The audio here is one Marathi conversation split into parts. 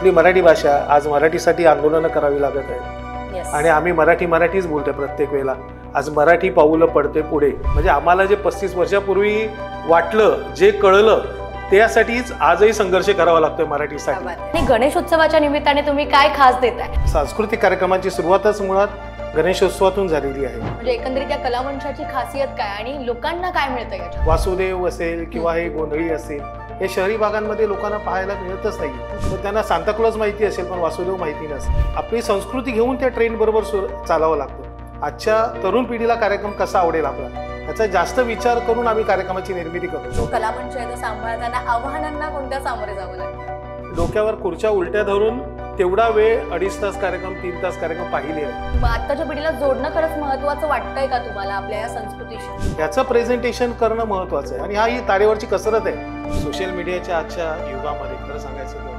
आपली मराठी भाषा आज मराठीसाठी आंदोलनं करावी लागत आहे आणि आम्ही मराठीच बोलतोय प्रत्येक वेळेला. आज मराठी पाऊलं पडते पुढे. म्हणजे आम्हाला जे 35 वर्षापूर्वी वाटलं, जे कळलं, त्यासाठीच आजही संघर्ष करावा लागतोय मराठीसाठी. आणि गणेशोत्सवाच्या निमित्ताने तुम्ही काय खास देताय? सांस्कृतिक कार्यक्रमांची सुरुवातच मुळात गणेशोत्सवातून झालेली आहे. म्हणजे एकंदरीत या कलामंचाची खासियत काय आणि लोकांना काय मिळतं याच्यात? वासुदेव असेल किंवा हे गोंधळी असेल, हे शहरी भागांमध्ये लोकांना पाहायला मिळतच नाही. तर त्यांना सांताक्लॉज माहिती असेल पण वासुदेव माहिती नसेल. आपली संस्कृती घेऊन त्या ट्रेंड बरोबर चालावं लागतं. आजच्या तरुण पिढीला कार्यक्रम कसा आवडेल आपला, याचा जास्त विचार करून आम्ही कार्यक्रमाची निर्मिती करतो. कलामंच आहे तो सांभाळताना आव्हानांना कोणत्या सामोरे जावं लागतं? डोक्यावर खुर्च्या उलट्या धरून तेवढा वेळ 2.5 तास कार्यक्रम 3 तास कार्यक्रम पाहिले आहे. मग आताच्या पिढीला जोडणं खरंच महत्त्वाचं वाटतंय का तुम्हाला आपल्या या संस्कृतीशी? याचं प्रेझेंटेशन करणं महत्त्वाचं आहे आणि हा ही तारेवरची कसरत आहे. सोशल मीडियाच्या आजच्या युगामध्ये खरं सांगायचं तर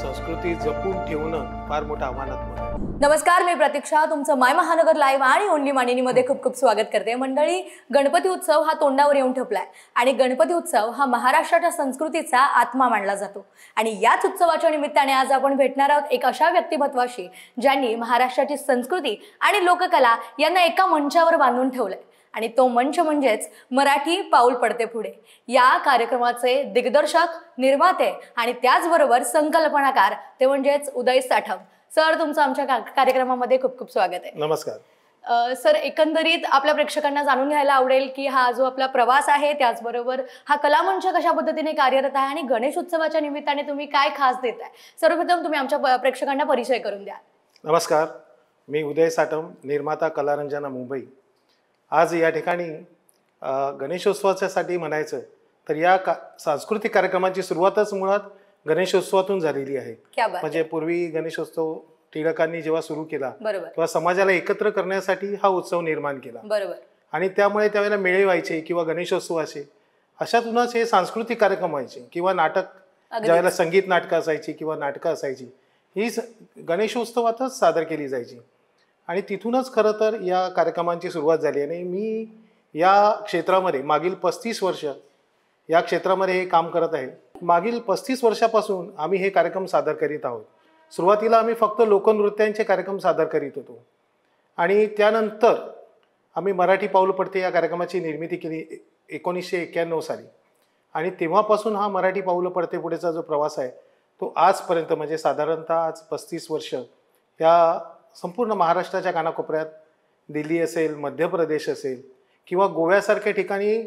संस्कृती जपून ठेवणं फार मोठं आव्हानात्मक आहे. नमस्कार, मी प्रतीक्षा, तुमचं माय महानगर लाईव्ह आणि ओनली मानिनीमध्ये खूप खूप स्वागत करते. मंडळी, गणपती उत्सव हा तोंडावर येऊन ठेपलाय आणि गणपती उत्सव हा महाराष्ट्राच्या संस्कृतीचा आत्मा मानला जातो. आणि याच उत्सवाच्या निमित्ताने आज आपण भेटणार आहोत एक अशा व्यक्तिमत्वाशी ज्यांनी महाराष्ट्राची संस्कृती आणि लोककला यांना एका मंचावर बांधून ठेवलंय. आणि तो मंच म्हणजेच मराठी पाऊल पडते पुढे या कार्यक्रमाचे दिग्दर्शक, निर्माते आणि त्याचबरोबर संकल्पनाकार ते म्हणजेच उदय साठम. सर, तुमचं आमच्या कार्यक्रमामध्ये खूप खूप स्वागत आहे. नमस्कार. सर, एकंदरीत आपल्या प्रेक्षकांना जाणून घ्यायला आवडेल की हा जो आपला प्रवास आहे त्याचबरोबर हा कलामंच कशा पद्धतीने कार्यरत आहे आणि गणेशोत्सवाच्या निमित्ताने तुम्ही काय खास देताय. सर्वप्रथम तुम्ही आमच्या प्रेक्षकांना परिचय करून द्या. नमस्कार, मी उदय साठम, निर्माता कलारंजना मुंबई. आज या ठिकाणी गणेशोत्सवासाठी म्हणायचं तर या सांस्कृतिक कार्यक्रमाची सुरुवातच मुळात गणेशोत्सवातून झालेली आहे. म्हणजे पूर्वी गणेशोत्सव टिळकांनी जेव्हा सुरू केला तेव्हा समाजाला एकत्र करण्यासाठी हा उत्सव निर्माण केला. आणि त्यामुळे त्यावेळेला मेळे व्हायचे किंवा गणेशोत्सवाचे अशातूनच हे सांस्कृतिक कार्यक्रम व्हायचे किंवा नाटक, ज्यावेळेला संगीत नाटकं असायची किंवा नाटकं असायची ही गणेशोत्सवातच सादर केली जायची. आणि तिथूनच खरं तर या कार्यक्रमांची सुरुवात झाली. आणि मी या क्षेत्रामध्ये मागील 35 वर्ष या क्षेत्रामध्ये हे काम करत आहे. मागील 35 वर्षापासून आम्ही हे कार्यक्रम सादर करीत आहोत. सुरुवातीला आम्ही फक्त लोकनृत्यांचे कार्यक्रम सादर करीत होतो आणि त्यानंतर आम्ही मराठी पाऊल पडते या कार्यक्रमाची निर्मिती केली 1991 साली. आणि तेव्हापासून हा मराठी पाऊल पडते पुढेचा जो प्रवास आहे तो आजपर्यंत म्हणजे साधारणतः आज 35 वर्ष या संपूर्ण महाराष्ट्राच्या कानाकोपऱ्यात, दिल्ली असेल, मध्य प्रदेश असेल किंवा गोव्यासारख्या ठिकाणी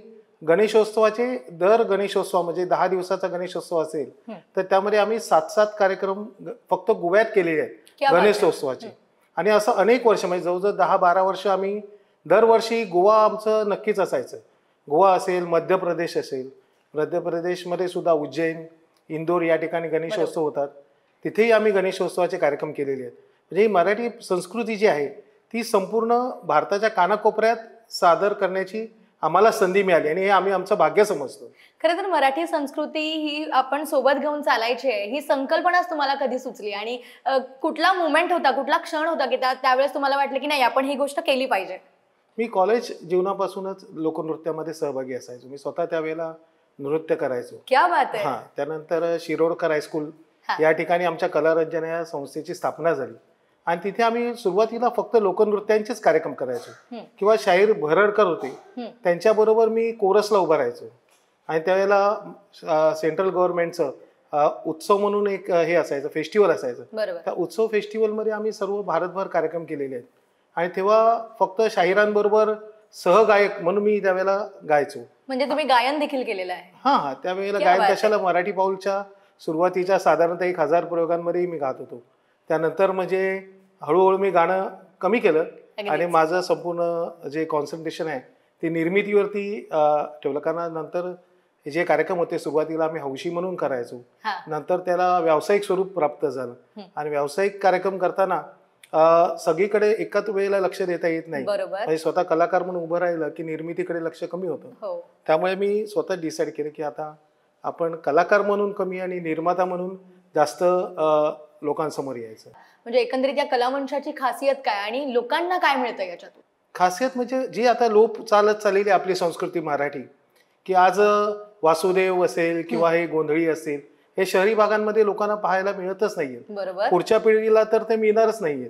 गणेशोत्सवाचे दर गणेशोत्सव म्हणजे 10 दिवसाचा गणेशोत्सव असेल तर त्यामध्ये आम्ही 7 कार्यक्रम फक्त गोव्यात केलेले आहेत गणेशोत्सवाचे. आणि असं अनेक वर्ष म्हणजे जवळजवळ 10-12 वर्ष आम्ही दरवर्षी गोवा आमचं नक्कीच असायचं. गोवा असेल, मध्य प्रदेश असेल, मध्य प्रदेशमध्ये सुद्धा उज्जैन, इंदोर या ठिकाणी गणेशोत्सव होतात. तिथेही आम्ही गणेशोत्सवाचे कार्यक्रम केलेले आहेत. म्हणजे ही मराठी संस्कृती जी आहे ती संपूर्ण भारताच्या कानाकोपऱ्यात सादर करण्याची आम्हाला संधी मिळाली आणि हे आम्ही आमचं भाग्य समजतो. खरं तर मराठी संस्कृती ही आपण सोबत घेऊन चालायची आहे ही संकल्पनाच तुम्हाला कधी सुचली आणि कुठला मोमेंट होता, कुठला क्षण होता की त्यावेळेस तुम्हाला वाटलं की नाही आपण ही गोष्ट केली पाहिजे? मी कॉलेज जीवनापासूनच लोकनृत्यामध्ये सहभागी असायचो. मी स्वतः त्यावेळेला नृत्य करायचो. क्या बात आहे. त्यानंतर शिरोडकर हायस्कूल या ठिकाणी आमच्या कलारंजना या संस्थेची स्थापना झाली आणि तिथे आम्ही सुरुवातीला फक्त लोकनृत्यांचेच कार्यक्रम करायचो किंवा शाहीर भरडकर होते त्यांच्याबरोबर मी कोरसला उभा राहायचो. आणि त्यावेळेला सेंट्रल गव्हर्नमेंटचं उत्सव म्हणून एक हे असायचं, फेस्टिवल असायचं. त्या उत्सव फेस्टिवलमध्ये आम्ही सर्व भारतभर कार्यक्रम केलेले आहेत. आणि तेव्हा फक्त शाहिरांबरोबर सहगायक म्हणून मी त्यावेळेला गायचो. म्हणजे तुम्ही गायन देखील केलेलं आहे? हा, त्यावेळेला गायन कशाला, मराठी पाऊलच्या सुरुवातीच्या साधारणतः 1000 प्रयोगांमध्ये मी गात होतो. त्यानंतर म्हणजे हळूहळू मी गाणं कमी केलं आणि माझं संपूर्ण जे कॉन्सन्ट्रेशन आहे ते निर्मितीवरती ठेवलं. कारण नंतर जे कार्यक्रम होते सुरुवातीला आम्ही हौशी म्हणून करायचो, नंतर त्याला व्यावसायिक स्वरूप प्राप्त झालं. आणि व्यावसायिक कार्यक्रम करताना सगळीकडे एकाच वेळेला लक्ष देता येत नाही. म्हणजे स्वतः कलाकार म्हणून उभं राहिलं की निर्मितीकडे लक्ष कमी होतं. त्यामुळे मी स्वतः डिसाईड केलं की आता आपण कलाकार म्हणून कमी आणि निर्माता म्हणून जास्त लोकांसमोर यायचं. म्हणजे एकंदरीत या कलामंचाची खासियत काय आणि लोकांना काय मिळतं याच्यातून? खासियत म्हणजे जी आता लोप चालत चाललेली आपली संस्कृती मराठी, की आज वासुदेव असेल किंवा हे गोंधळी असेल हे शहरी भागांमध्ये लोकांना पाहायला मिळतच नाहीये. बरोबर. पुढच्या पिढीला तर ते मिळणारच नाहीये.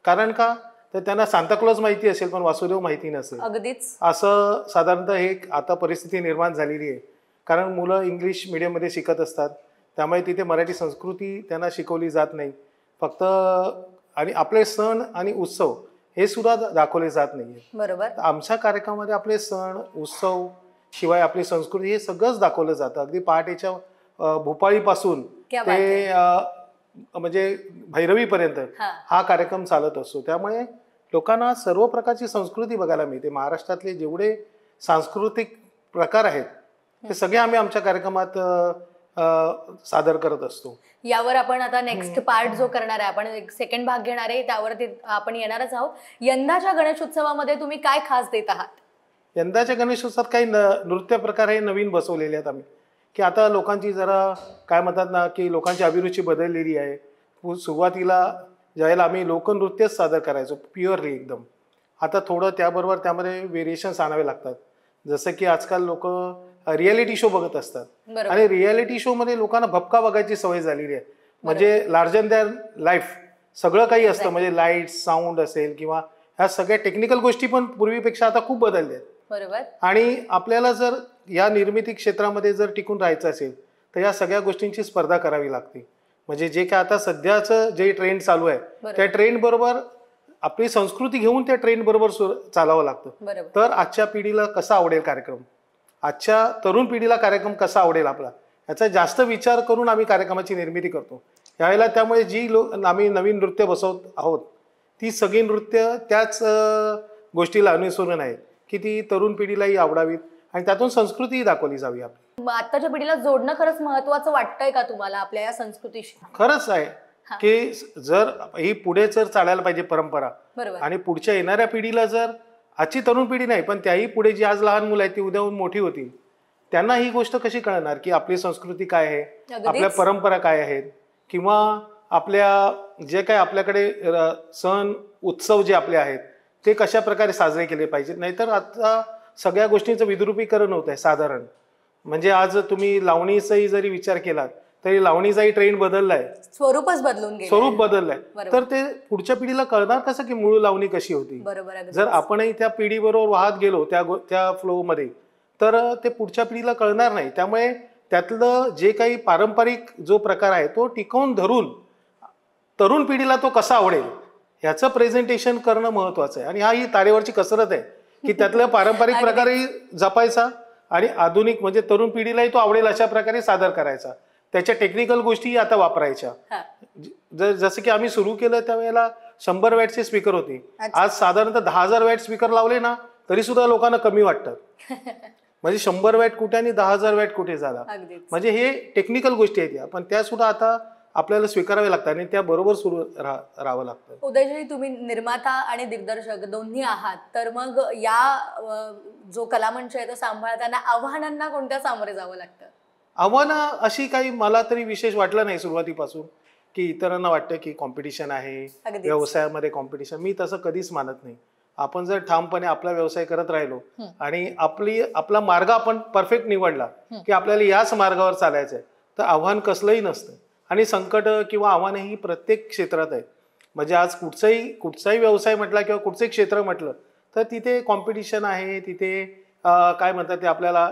कारण का, तर त्यांना सांताक्लॉज माहिती असेल पण वासुदेव माहिती नसेल. अगदीच असं साधारणतः हे आता परिस्थिती निर्माण झालेली आहे. कारण मुलं इंग्लिश मीडियम मध्ये शिकत असतात, त्यामुळे तिथे मराठी संस्कृती त्यांना शिकवली जात नाही. फक्त आणि आपले सण आणि उत्सव हे सुद्धा दाखवले जात नाहीये. बरोबर. आमच्या कार्यक्रमामध्ये आपले सण उत्सव शिवाय आपली संस्कृती हे सगळंच दाखवलं जातं. अगदी पहाटेच्या भोपाळीपासून ते म्हणजे भैरवीपर्यंत हा कार्यक्रम चालत असतो. त्यामुळे लोकांना सर्व प्रकारची संस्कृती बघायला मिळते. महाराष्ट्रातले जेवढे सांस्कृतिक प्रकार आहेत ते सगळे आम्ही आमच्या कार्यक्रमात सादर करत असतो. यावर आपण आता नेक्स्ट पार्ट जो करणार आहे, आपण एक सेकंड भाग घेणार आहे, त्यावरती आपण येणारच आहोत. यंदाच्या गणेशोत्सवामध्ये तुम्ही काय खास देत आहात? यंदाच्या गणेशोत्सवात काही नृत्य प्रकार हे नवीन बसवलेले आहेत आम्ही, की आता लोकांची जरा काय म्हणतात ना, की लोकांची अभिरुची बदललेली आहे. सुरुवातीला ज्यावेळेला आम्ही लोकनृत्यच सादर करायचो प्युअरली एकदम, आता थोडं त्याबरोबर त्यामध्ये व्हेरिएशन्स आणावे लागतात. जसं की आजकाल लोक रियालिटी शो बघत असतात आणि रियालिटी शो मध्ये लोकांना भपका बघायची सवय झालेली आहे. म्हणजे लार्जर दॅन लाईफ सगळं काही असतं, म्हणजे लाईट साऊंड असेल किंवा ह्या सगळ्या टेक्निकल गोष्टी पण पूर्वीपेक्षा आता खूप बदलल्या आहेत. बरोबर. आणि आपल्याला जर या निर्मिती क्षेत्रामध्ये जर टिकून राहायचं असेल तर या सगळ्या गोष्टींची स्पर्धा करावी लागते. म्हणजे जे काय आता सध्याचं जे ट्रेंड चालू आहे त्या ट्रेंड बरोबर आपली संस्कृती घेऊन त्या ट्रेंड बरोबर चालावं लागतं. तर आजच्या पिढीला कसा आवडेल कार्यक्रम, आजच्या तरुण पिढीला कार्यक्रम कसा आवडेल आपला, याचा जास्त विचार करून आम्ही कार्यक्रमाची निर्मिती करतो यावेळेला. त्यामुळे जी आम्ही नवीन नृत्य बसवत आहोत ती सगळी नृत्य त्याच गोष्टीला अनुसरून आहे की ती तरुण पिढीलाही आवडावीत आणि त्यातून संस्कृतीही दाखवली जावी. आपली आताच्या पिढीला जोडणं खरंच महत्वाचं वाटतंय का तुम्हाला आपल्या या संस्कृतीशी? खरंच आहे की जर ही पुढे जर चालायला पाहिजे परंपरा, आणि पुढच्या येणाऱ्या पिढीला जर आजची तरुण पिढी नाही पण त्याही पुढे जी आज लहान मुलं आहेत ती उद्याहून मोठी होतील, त्यांना ही गोष्ट कशी कळणार की आपली संस्कृती काय आहे, आपल्या परंपरा काय आहेत, किंवा आपल्या जे काय आपल्याकडे सण उत्सव जे आपले आहेत ते कशा प्रकारे साजरे केले पाहिजेत. नाहीतर आता सगळ्या गोष्टींचं विद्रुपीकरण होत आहे साधारण. म्हणजे आज तुम्ही लावणीचाही जरी विचार केला तरी लावणीचाही ट्रेंड बदललाय, स्वरूपच बदलून गेलं, स्वरूप बदललंय. तर ते पुढच्या पिढीला कळणार कसं की मूळ लावणी कशी होती. जर आपणही त्या पिढीबरोबर वाहत गेलो त्या फ्लो मध्ये तर ते पुढच्या पिढीला कळणार नाही. त्यामुळे त्यातलं जे काही पारंपरिक जो प्रकार आहे तो टिकवून धरून तरुण पिढीला तो कसा आवडेल ह्याचं प्रेझेंटेशन करणं महत्वाचं आहे. आणि हा ही तारेवरची कसरत आहे की त्यातलं पारंपरिक प्रकारही जपायचा आणि आधुनिक म्हणजे तरुण पिढीलाही तो आवडेल अशा प्रकारे सादर करायचा. त्याच्या टेक्निकल गोष्टी आता वापरायच्या. जसं की आम्ही सुरू केलं त्यावेळेला 100 वॅटचे स्पीकर होते, आज साधारणतः 10,000 वॅट स्पीकर लावले ना तरी सुद्धा लोकांना कमी वाटतात. म्हणजे 100 वॅट कुठे आणि 10,000 वॅट कुठे झाला. म्हणजे हे टेक्निकल गोष्टी आहेत पण त्या सुद्धा आता आपल्याला स्वीकारावे लागतात आणि त्या बरोबर सुरू राहावं लागतं. उदयजी, तुम्ही निर्माता आणि दिग्दर्शक दोन्ही आहात, तर मग या जो कलामंच आहे तो सांभाळताना आव्हानांना कोणत्या सामोरे जावं लागतं? आव्हानं अशी काही मला तरी विशेष वाटलं नाही सुरुवातीपासून की इतरांना वाटतं की कॉम्पिटिशन आहे व्यवसायामध्ये कॉम्पिटिशन. मी तसं कधीच मानत नाही. आपण जर ठामपणे आपला व्यवसाय करत राहिलो आणि आपला मार्ग आपण परफेक्ट निवडला की आपल्याला याच मार्गावर चालायचं आहे तर आव्हान कसलंही नसतं. आणि संकट किंवा आव्हानही प्रत्येक क्षेत्रात आहे. म्हणजे आज कुठचाही व्यवसाय म्हटला किंवा कुठचंही क्षेत्र म्हटलं तर तिथे कॉम्पिटिशन आहे, तिथे काय म्हणतात ते आपल्याला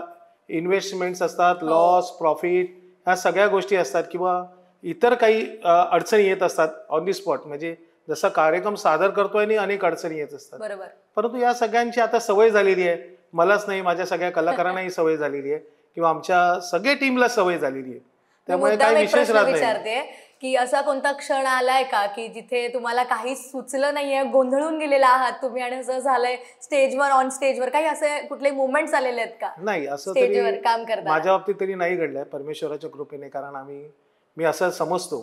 इन्व्हेस्टमेंट्स असतात, लॉस प्रॉफिट ह्या सगळ्या गोष्टी असतात किंवा इतर काही अडचणी येत असतात ऑन दी स्पॉट. म्हणजे जसा कार्यक्रम सादर करतोय आणि अनेक अडचणी येत असतात. परंतु या सगळ्यांची आता सवय झालेली आहे. मलाच नाही, माझ्या सगळ्या कलाकारांनाही सवय झालेली आहे किंवा आमच्या सगळ्या टीमला सवय झालेली आहे. त्यामुळे काही विशेष राहत नाही. की असा कोणता क्षण आलाय का की जिथे तुम्हाला काही सुचलं नाहीये, गोंधळून गेलेला आहात तुम्ही आणि असं झालंय स्टेजवर ऑन स्टेजवर काही असे कुठले मुवमेंट्स आलेले आहेत का? नाही, असं स्टेजवर काम करताना माझ्या बाबतीत तरी नाही घडलंय परमेश्वराच्या कृपेने. कारण मी असं समजतो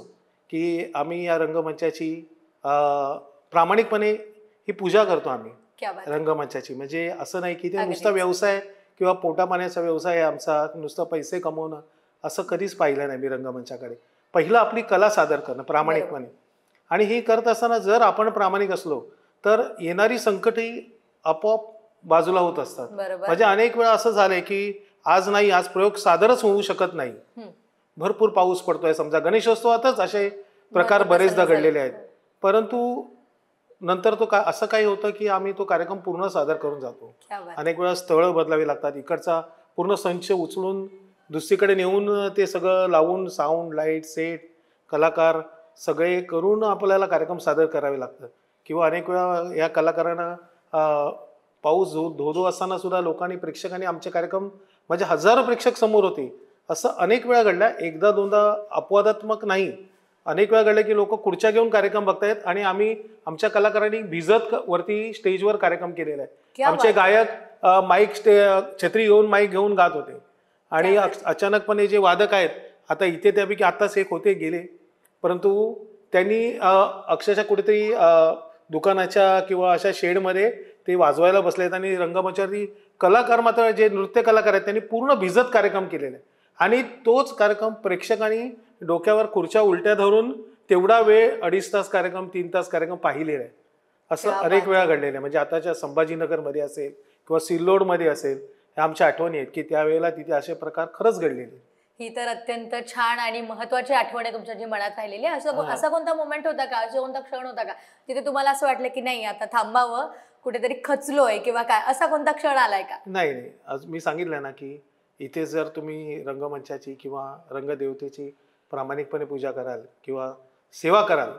की आम्ही या रंगमंचाची प्रामाणिकपणे ही पूजा करतो आम्ही रंगमंचाची. म्हणजे असं नाही की ते नुसता व्यवसाय किंवा पोटापाण्याचा व्यवसाय आहे आमचा, नुसतं पैसे कमवणं असं कधीच पाहिलं नाही मी रंगमंचाकडे. पहिलं आपली कला सादर करणं प्रामाणिकपणे. आणि हे करत असताना जर आपण प्रामाणिक असलो तर येणारी संकटही आपोआप बाजूला होत असतात. म्हणजे अनेक वेळा असं झालंय की आज प्रयोग सादरच होऊ शकत नाही. भरपूर पाऊस पडतोय, समजा गणेशोत्सवातच असे प्रकार बरेचदा घडलेले आहेत, परंतु नंतर तो असं काही होतं की आम्ही तो कार्यक्रम पूर्ण सादर करून जातो. अनेक वेळा स्थळं बदलावी लागतात, इकडचा पूर्ण संच उचलून दुसरीकडे नेऊन ते सगळं लावून साऊंड लाईट सेट कलाकार सगळे करून आपल्याला कार्यक्रम सादर करावे लागतात. किंवा अनेक वेळा या कलाकारांना पाऊस धो असताना सुद्धा लोकांनी प्रेक्षकांनी आमचे कार्यक्रम म्हणजे हजारो प्रेक्षक समोर होते, असं अनेक वेळा घडलं. एकदा दोनदा अपवादात्मक नाही, अनेक वेळा घडलं की लोक खुर्च्या घेऊन कार्यक्रम बघतायत आणि आम्ही आमच्या कलाकारांनी भिजत वरती स्टेजवर कार्यक्रम केलेला आहे. आमचे गायक माईक छत्री घेऊन माईक घेऊन गात होते आणि अचानकपणे जे वादक आहेत, आता इथे त्यापैकी आत्ताच एक होते गेले, परंतु त्यांनी अक्षरशः कुठेतरी दुकानाच्या किंवा अशा शेडमध्ये ते वाजवायला बसलेत आणि रंगमंचावरती कलाकार मात्र जे नृत्य कलाकार आहेत त्यांनी पूर्ण भिजत कार्यक्रम केलेला आहे आणि तोच कार्यक्रम प्रेक्षकांनी डोक्यावर खुर्च्या उलट्या धरून तेवढा वेळ 2.5 तास कार्यक्रम 3 तास कार्यक्रम पाहिलेला आहे. असं अनेक वेळा घडलेलं आहे. म्हणजे आताच्या संभाजीनगरमध्ये असेल किंवा सिल्लोडमध्ये असेल, ह्या आमच्या आठवणी आहेत की त्यावेळेला तिथे असे प्रकार खरंच घडलेले. ही तर अत्यंत छान आणि महत्वाची आठवण आहे तुमच्या जी मनात राहिलेली आहे. असा कोणता मोमेंट होता का, असा कोणता क्षण होता का तिथे तुम्हाला असं वाटलं की नाही आता थांबावं, कुठेतरी खचलोय किंवा काय, असा कोणता क्षण आलाय का? नाही, आज मी सांगितलं ना की इथे जर तुम्ही रंगमंचाची किंवा रंगदेवतेची प्रामाणिकपणे पूजा कराल किंवा सेवा कराल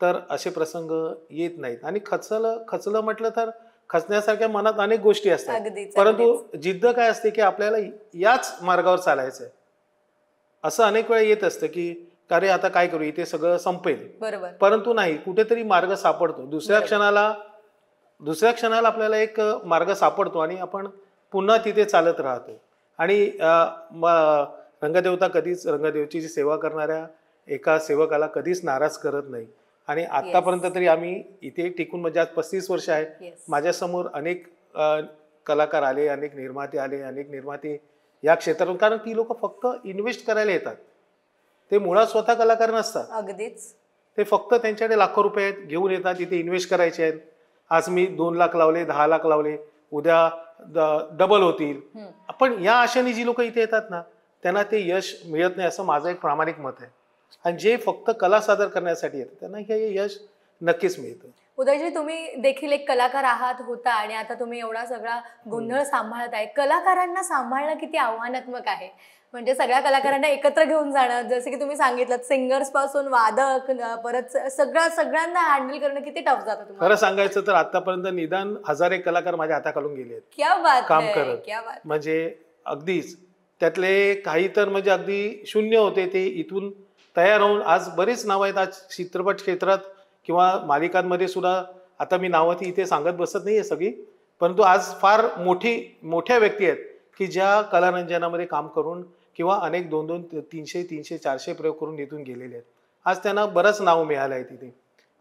तर असे प्रसंग येत नाहीत. आणि खचलं म्हटलं तर खचण्यासारख्या मनात अनेक गोष्टी असतात, परंतु जिद्द काय असते की आपल्याला याच मार्गावर चालायचं आहे. असं अनेक वेळा येत असतं की अरे आता काय करू, इथे सगळं संपेल, बरोबर, परंतु नाही, कुठेतरी मार्ग सापडतो. दुसऱ्या क्षणाला आपल्याला एक मार्ग सापडतो आणि आपण पुन्हा तिथे चालत राहतो. आणि रंगदेवता कधीच रंगदेवतेची सेवा करणाऱ्या एका सेवकाला कधीच नाराज करत नाही. आणि आतापर्यंत तरी आम्ही इथे टिकून म्हणजे आज 35 वर्ष आहे, माझ्यासमोर अनेक कलाकार आले, अनेक निर्माते या क्षेत्रातून, कारण ती लोक फक्त इन्व्हेस्ट करायला येतात, ते मुळात स्वतः कलाकार नसतात. अगदीच, ते फक्त त्यांच्याकडे लाखो रुपये घेऊन येतात, इथे इन्व्हेस्ट करायचे आहेत. आज मी 2 लाख लावले, 10 लाख लावले, उद्या डबल होतील. पण या आशेने जी लोक इथे येतात ना त्यांना ते यश मिळत नाही, असं माझं एक प्रामाणिक मत आहे. आणि जे फक्त कला सादर करण्यासाठी येतात त्यांना हे यश नक्कीच मिळतं. उदयजी, तुम्ही देखील एक कलाकार होता आणि आता तुम्ही एवढा सगळा गोंधळ सांभाळत आहे. कलाकारांना सांभाळणं किती आव्हानात्मक आहे, म्हणजे सगळ्या कलाकारांना एकत्र घेऊन जाणं, जसं की तुम्ही सांगितलं सिंगर्स पासून वादक परत सगळ्यांना हँडल करणं किती टफ जातं तुम्हाला? खरं सांगायचं तर आतापर्यंत निदान 1000 कलाकार माझ्या हाताखालून गेले आहेत. क्या बात काम करत, म्हणजे अगदीच त्यातले काही तर म्हणजे अगदी शून्य होते, ते इथून तयार होऊन आज बरीच नावं आहेत. आज चित्रपट क्षेत्रात किंवा मालिकांमध्ये सुद्धा, आता मी नावं ती इथे सांगत बसत नाहीये सगळी, परंतु आज फार मोठ्या व्यक्ती आहेत की ज्या कलारंजनामध्ये काम करून किंवा अनेक 200, 300, 400 प्रयोग करून इथून गेलेले आहेत. आज त्यांना बरंच नाव मिळालं आहे तिथे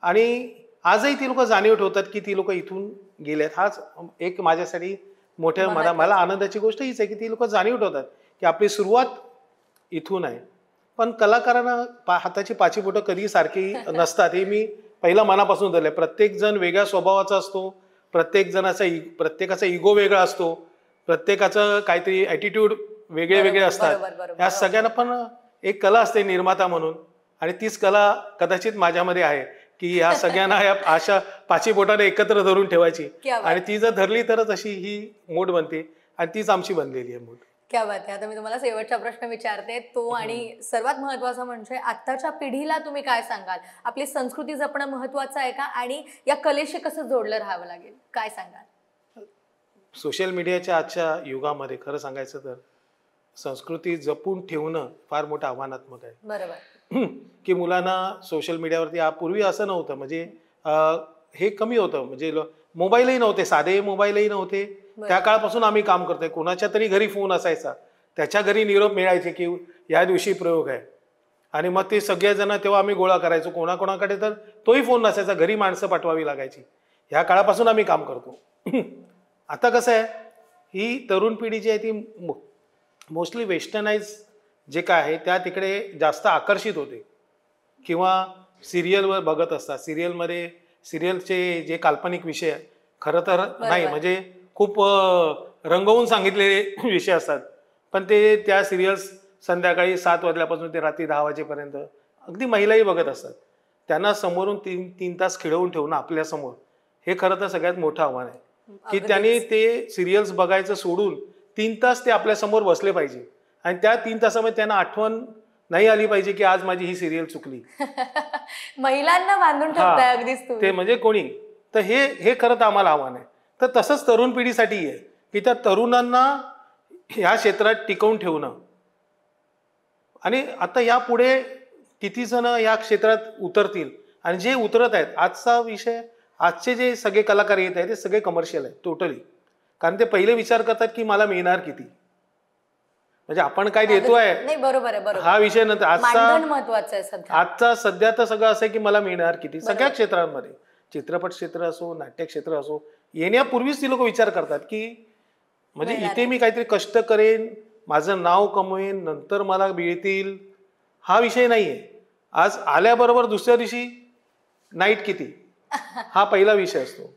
आणि आजही ती लोक जाणीव ठेवतात की ती लोक इथून गेले आहेत. हाच एक माझ्यासाठी मला आनंदाची गोष्ट हीच आहे की ती लोक जाणीव ठेवतात की आपली सुरुवात इथून आहे. पण कलाकारांना हाताची पाची बोटं कधी सारखी नसतात, हे मी पहिला मनापासून धरलंय. प्रत्येक जण वेगळ्या स्वभावाचा असतो, प्रत्येकाचा इगो वेगळा असतो, प्रत्येकाचं काहीतरी ॲटिट्यूड वेगळे असतात. या सगळ्यांना पण एक कला असते निर्माता म्हणून, आणि तीच कला कदाचित माझ्यामध्ये आहे की या सगळ्यांना या अशा पाची बोटाने एकत्र धरून ठेवायची, आणि ती जर धरली तरच अशी ही मूठ बनते, आणि तीच आमची बनलेली आहे मूठ. क्या बात आहे. आता मी तुम्हाला शेवटचा प्रश्न विचारते तो, आणि सर्वात महत्वाचा म्हणजे आत्ताच्या पिढीला तुम्ही काय सांगाल? आपली संस्कृती जपणं महत्वाचं आहे का, आणि या कलेशी कसं जोडलं राहावं लागेल, काय सांगाल? सोशल मीडियाच्या आजच्या युगामध्ये खरं सांगायचं तर संस्कृती जपून ठेवणं फार मोठं आव्हानात्मक आहे. बरोबर, की मुलांना सोशल मीडियावरती पूर्वी असं नव्हतं, म्हणजे हे कमी होतं, म्हणजे मोबाईलही नव्हते, साधे मोबाईलही नव्हते. त्या काळापासून आम्ही काम करतोय. कोणाच्या तरी घरी फोन असायचा, त्याच्या घरी निरोप मिळायचे की या दिवशी प्रयोग आहे, आणि मग ते सगळेजण तेव्हा आम्ही गोळा करायचो. कोणाकोणाकडे तर तोही फोन नसायचा, घरी माणसं पाठवावी लागायची. ह्या काळापासून आम्ही काम करतो. आता कसं आहे, ही तरुण पिढी जी आहे ती मोस्टली वेस्टर्नाइज जे काय आहे त्या तिकडे जास्त आकर्षित होते, किंवा सिरियलवर बघत असतात. सिरियलचे जे काल्पनिक विषय खरं तर नाही, म्हणजे खूप रंगवून सांगितलेले विषय असतात, पण ते त्या सिरियल्स संध्याकाळी 7 वाजल्यापासून ते रात्री 10 वाजेपर्यंत अगदी महिलाही बघत असतात. त्यांना समोरून 3 तास खिळवून ठेवणं आपल्यासमोर हे खरं तर सगळ्यात मोठं आव्हान आहे, की त्यांनी ते सिरियल्स बघायचं सोडून 3 तास ते आपल्यासमोर बसले पाहिजे आणि त्या 3 तासामध्ये त्यांना आठवण नाही आली पाहिजे की आज माझी ही सिरियल चुकली. महिलांना बांधून ठेवताय अगदीच तुम्ही. ते म्हणजे कोणी तर हे खरं तर आम्हाला आव्हान आहे. तर तसंच तरुण पिढीसाठी आहे की त्या तरुणांना ह्या क्षेत्रात टिकवून ठेवणं. आणि आता यापुढे किती जण या क्षेत्रात उतरतील आणि जे उतरत आहेत, आजचा विषय आजचे जे सगळे कलाकार येत आहेत ते सगळे कमर्शियल आहेत टोटली. कारण ते पहिले विचार करतात की मला मिळणार किती, म्हणजे आपण काय देतोय. नाही, बरोबर आहे, बरोबर. हा विषय नंतर महत्वाचा आहे सध्या. आजचा सध्या तर सगळं असं आहे की मला मिळणार किती. सगळ्या क्षेत्रांमध्ये, चित्रपट क्षेत्र असो, नाट्य क्षेत्र असो, येण्यापूर्वीच ती लोक विचार करतात की म्हणजे इथे मी काहीतरी कष्ट करेन, माझं नाव कमवेन, नंतर मला मिळतील, हा विषय नाहीये. आज आल्याबरोबर दुसऱ्या दिवशी नाईट किती, हा पहिला विषय असतो.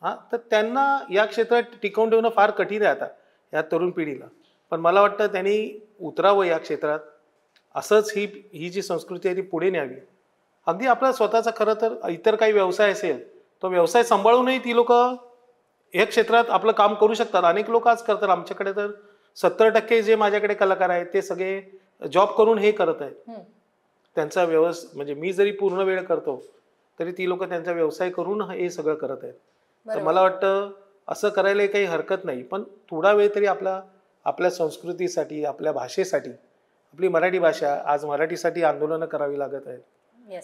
हा, तर त्यांना या क्षेत्रात टिकवून ठेवणं फार कठीण आहे आता या तरुण पिढीला. पण मला वाटतं त्यांनी उतरावं या क्षेत्रात. असंच ही जी संस्कृती आहे ती पुढे न्यावी. अगदी आपला स्वतःचा खरं तर इतर काही व्यवसाय असेल, तो व्यवसाय सांभाळूनही ती लोक या क्षेत्रात आपलं काम करू शकतात. अनेक लोक आज करतात. आमच्याकडे तर 70% जे माझ्याकडे कलाकार आहेत ते सगळे जॉब करून हे करत आहेत. त्यांचा म्हणजे मी जरी पूर्ण वेळ करतो तरी ती लोक त्यांचा व्यवसाय करून हे सगळं करत आहेत. तर मला वाटतं असं करायला काही हरकत नाही, पण थोडा वेळ तरी आपल्या संस्कृतीसाठी, आपल्या भाषेसाठी, आपली मराठी भाषा, आज मराठीसाठी आंदोलनं करावी लागत आहेत.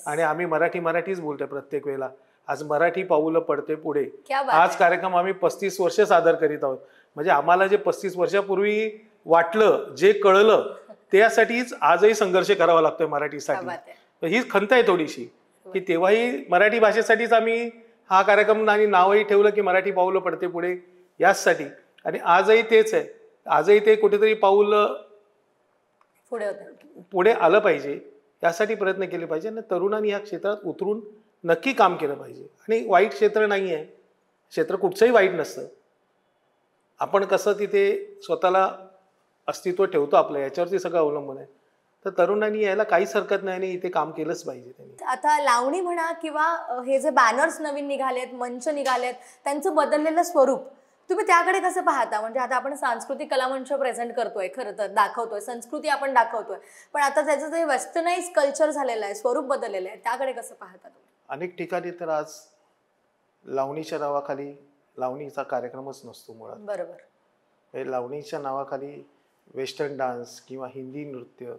आणि आम्ही मराठीच बोलतोय प्रत्येक वेळेला. आज मराठी पाऊलं पडते पुढे. आज कार्यक्रम आम्ही 35 वर्ष सादर करीत आहोत. म्हणजे आम्हाला जे 35 वर्षापूर्वी वाटलं, जे कळलं, त्यासाठीच आजही संघर्ष करावा लागतोय मराठीसाठी. ही खंत आहे थोडीशी की तेव्हाही मराठी भाषेसाठीच आम्ही हा कार्यक्रम आणि नावही ठेवलं की मराठी पाऊलं पडते पुढे, याचसाठी. आणि आजही तेच आहे. आजही ते कुठेतरी पाऊल पुढे आलं पाहिजे, यासाठी प्रयत्न केले पाहिजे. आणि तरुणांनी या क्षेत्रात उतरून नक्की काम केलं पाहिजे. आणि वाईट क्षेत्र नाही आहे, क्षेत्र कुठचंही वाईट नसतं. आपण कसं तिथे स्वतःला अस्तित्व ठेवतो आपलं, याच्यावरती सगळं अवलंबून आहे. तर तरुणांनी यायला काहीच हरकत नाही आणि इथे काम केलंच पाहिजे त्यांनी. आता लावणी म्हणा किंवा हे जे बॅनर्स नवीन निघालेत, मंच निघालेत, त्यांचं बदललेलं स्वरूप तुम्ही त्याकडे कसं पाहता? म्हणजे आता आपण सांस्कृतिक कलामंच प्रेझेंट करतोय, खरं तर दाखवतोय, संस्कृती आपण दाखवतोय, पण आता त्याचं जे वेस्टर्नाइज कल्चर झालेलं आहे, स्वरूप बदललेलं आहे, त्याकडे कसं पाहता तुम्ही? अनेक ठिकाणी तर आज लावणीच्या नावाखाली लावणीचा कार्यक्रमच नसतो मुळात. बरोबर. लावणीच्या नावाखाली वेस्टर्न डान्स किंवा हिंदी नृत्य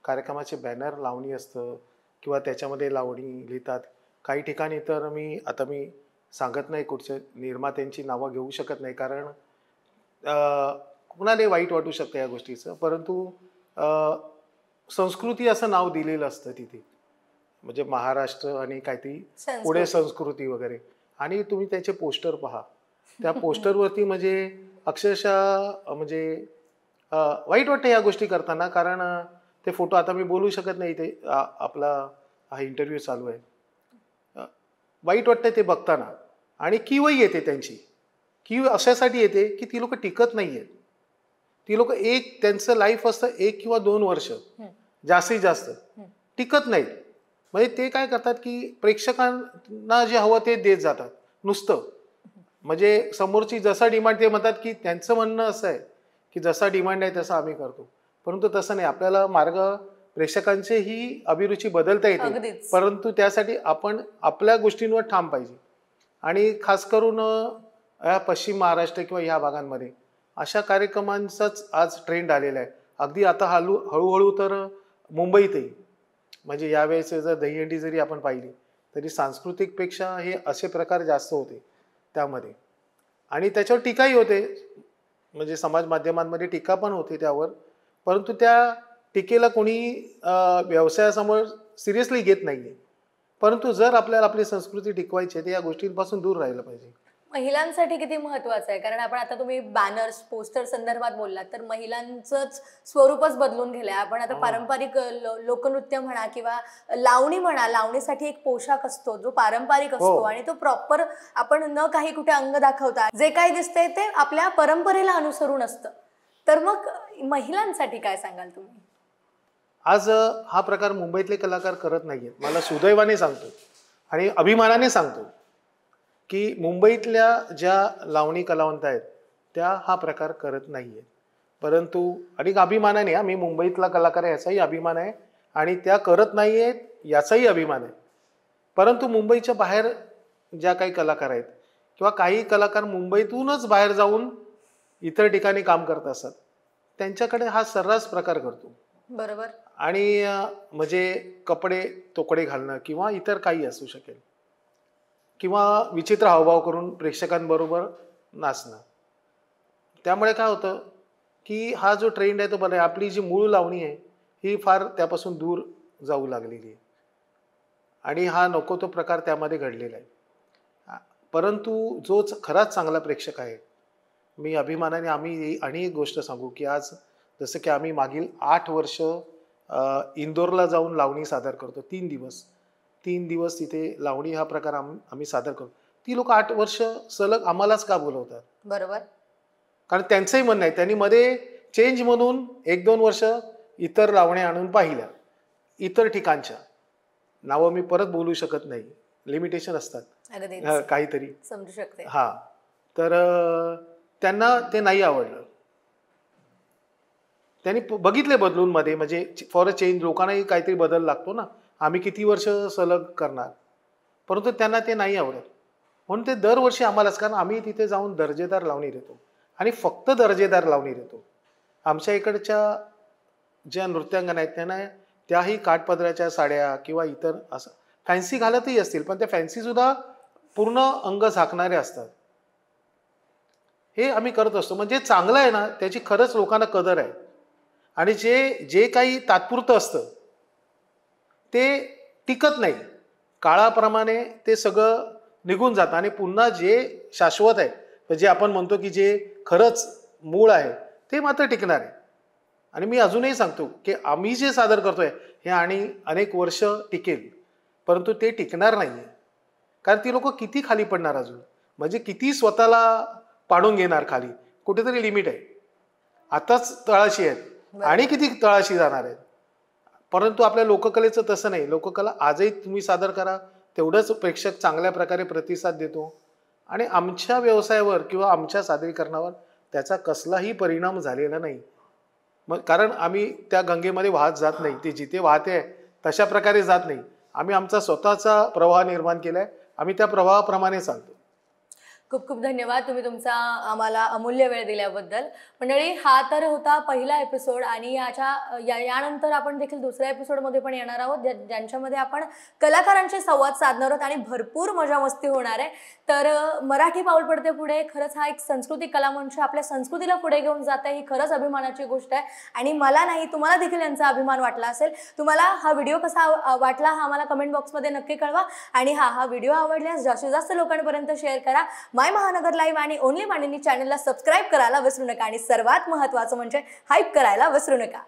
कार्यक्रमाचे बॅनर लावणी असतं किंवा त्याच्यामध्ये लावणी लिहितात. काही ठिकाणी तर मी सांगत नाही कुठच्या निर्मात्यांची नावं घेऊ शकत नाही, कारण कुणालाही वाईट वाटू शकतं या गोष्टीचं. परंतु संस्कृती असं नाव दिलेलं असतं तिथे, म्हणजे महाराष्ट्र आणि काहीतरी पुढे संस्कृती वगैरे. आणि तुम्ही त्याचे पोस्टर पहा, त्या पोस्टरवरती म्हणजे अक्षरशः म्हणजे वाईट वाटतं या गोष्टी करताना. कारण ते फोटो, आता मी बोलू शकत नाही, ते आपला हा इंटरव्ह्यू चालू आहे, वाईट वाटतं ते बघताना. आणि कीवही येते त्यांची, कीव अशासाठी येते की ती लोक टिकत नाही आहेत. ती लोक त्यांचं लाईफ असतं 1 किंवा 2 वर्ष, जास्तीत जास्त टिकत नाहीत. म्हणजे ते काय करतात की प्रेक्षकांना जे हवं ते देत जातात नुसतं. म्हणजे समोरची जसा डिमांड, ते म्हणतात की त्यांचं म्हणणं असं आहे की जसा डिमांड आहे तसं आम्ही करतो. परंतु तसं नाही. आपल्याला मार्ग, प्रेक्षकांचीही अभिरुची बदलता येते, परंतु त्यासाठी आपण आपल्या गोष्टींवर ठाम पाहिजे. आणि खास करून या पश्चिम महाराष्ट्र किंवा ह्या भागांमध्ये अशा कार्यक्रमांचाच आज ट्रेंड आलेला आहे. अगदी आता हळूहळू तर मुंबईतही, म्हणजे यावेळेस जर दहीहंडी जरी आपण पाहिली तरी सांस्कृतिकपेक्षा हे असे प्रकार जास्त होते त्यामध्ये. आणि त्याच्यावर टीकाही होते, म्हणजे समाज माध्यमांमध्ये टीका पण होते त्यावर. परंतु त्या टीकेला कोणी व्यवसायासमोर सिरियसली घेत नाहीये. परंतु जर आपल्याला आपली संस्कृती टिकवायची आहे तर या गोष्टींपासून दूर राहिलं पाहिजे. महिलांसाठी किती महत्वाचं आहे, कारण आपण आता तुम्ही बॅनर्स, पोस्टर संदर्भात बोललात, तर महिलांचंच स्वरूपच बदलून गेलंय. आपण आता पारंपरिक लोकनृत्य म्हणा किंवा लावणी म्हणा, लावणीसाठी एक पोशाख असतो जो पारंपरिक असतो आणि तो प्रॉपर आपण न काही कुठे अंग दाखवता जे काही दिसतंय ते आपल्या परंपरेला अनुसरून असतं. तर मग महिलांसाठी काय सांगाल तुम्ही? आज हा प्रकार मुंबईतले कलाकार करत नाहीयेत. मला सुदैवाने सांगतो आणि अभिमानाने सांगतो की मुंबईतल्या ज्या लावणी कलावंत आहेत त्या हा प्रकार करत नाहीयेत. परंतु अनेक अभिमानाने, आम्ही मुंबईतला कलाकार आहे याचाही अभिमान आहे आणि त्या करत नाहीयेत याचाही अभिमान आहे. परंतु मुंबईच्या बाहेर ज्या काही कलाकार आहेत किंवा काही कलाकार मुंबईतूनच बाहेर जाऊन इतर ठिकाणी काम करत असतात, त्यांच्याकडे हा सर्रास प्रकार करतो. बरोबर. आणि म्हणजे कपडे तोकडे घालणं किंवा इतर काही असू शकेल किंवा विचित्र हावभाव करून प्रेक्षकांबरोबर नाचणं. त्यामुळे काय होतं की हा जो ट्रेंड आहे तो बरं आहे, आपली जी मूळ लावणी आहे ही फार त्यापासून दूर जाऊ लागलेली आहे आणि हा नको तो प्रकार त्यामध्ये घडलेला आहे. परंतु जो खराच चांगला प्रेक्षक आहे, मी अभिमानाने आम्ही आणि एक गोष्ट सांगू की आज जसं की आम्ही मागील 8 वर्ष इंदोरला जाऊन लावणी सादर करतो. 3 दिवस तिथे लावणी हा प्रकार आम्ही सादर करतो. ती लोक 8 वर्ष सलग आम्हालाच का बोलवतात? बरोबर. कारण त्यांचंही म्हणणं आहे, त्यांनी मध्ये चेंज म्हणून 1-2 वर्ष इतर लावण्या आणून पाहिल्या, इतर ठिकाणच्या नावं मी परत बोलू शकत नाही, लिमिटेशन असतात काहीतरी, समजू शकते. हा, तर त्यांना ते नाही आवडलं. त्यांनी बघितले बदलून मध्ये, म्हणजे फॉर अ चेंज, लोकांनाही काहीतरी बदल लागतो ना, आम्ही किती वर्ष सलग करणार, परंतु त्यांना ते नाही आवडत. म्हणून ते दरवर्षी आम्हालाच, कारण आम्ही तिथे जाऊन दर्जेदार लावणी देतो आणि फक्त दर्जेदार लावणी देतो. आमच्या इकडच्या ज्या नृत्यांगना आहेत त्यांना त्याही काठपदराच्या साड्या किंवा इतर असं फॅन्सी घालतही असतील, पण त्या फॅन्सी सुद्धा पूर्ण अंग झाकणारे असतात. हे आम्ही करत असतो. म्हणजे चांगलं आहे ना, त्याची खरंच लोकांना कदर आहे. आणि जे काही तात्पुरतं असतं ते टिकत नाही, काळाप्रमाणे ते सगळं निघून जातं आणि पुन्हा जे शाश्वत आहे, जे आपण म्हणतो की जे खरंच मूळ आहे ते मात्र टिकणार आहे. आणि मी अजूनही सांगतो की आम्ही जे सादर करतोय हे आणि अनेक वर्ष टिकेल, परंतु ते टिकणार नाही आहे. कारण ती लोक किती खाली पडणार अजून, म्हणजे किती स्वतःला पाडून घेणार खाली, कुठेतरी लिमिट आहे. आताच तळाशी आहेत आणि किती तळाशी जाणार आहेत. परंतु आपल्या लोककलेचं तसं नाही. लोककला आजही तुम्ही सादर करा, तेवढंच प्रेक्षक चांगल्या प्रकारे प्रतिसाद देतो आणि आमच्या व्यवसायावर किंवा आमच्या सादरीकरणावर त्याचा कसलाही परिणाम झालेला नाही. मग कारण आम्ही त्या गंगेमध्ये वाहत जात नाही, ती जिथे वाहते तशा प्रकारे जात नाही. आम्ही आमचा स्वतःचा प्रवाह निर्माण केलाय, आम्ही त्या प्रवाहाप्रमाणे चालतो. खूप खूप धन्यवाद तुम्ही तुमचा आम्हाला अमूल्य वेळ दिल्याबद्दल. मंडळी, हा तर होता पहिला एपिसोड आणि यानंतर आपण देखील दुसऱ्या एपिसोडमध्ये पण येणार आहोत, ज्यांच्यामध्ये आपण कलाकारांचे संवाद साधणार आहोत आणि भरपूर मजा मस्ती होणार आहे. तर मराठी पाऊल पडते पुढे, खरंच हा एक सांस्कृतिक कलामंच आपल्या संस्कृतीला पुढे घेऊन जात आहे, ही खरंच अभिमानाची गोष्ट आहे. आणि मला नाही, तुम्हाला देखील यांचा अभिमान वाटला असेल. तुम्हाला हा व्हिडिओ कसा वाटला हा आम्हाला कमेंट बॉक्समध्ये नक्की कळवा. आणि हा व्हिडिओ आवडल्यास जास्तीत जास्त लोकांपर्यंत शेअर करा. माय महानगर लाईव्ह आणि ओनली मांडणी चॅनलला सबस्क्राईब करायला विसरू नका आणि सर्वात महत्त्वाचं म्हणजे हाईप करायला विसरू नका.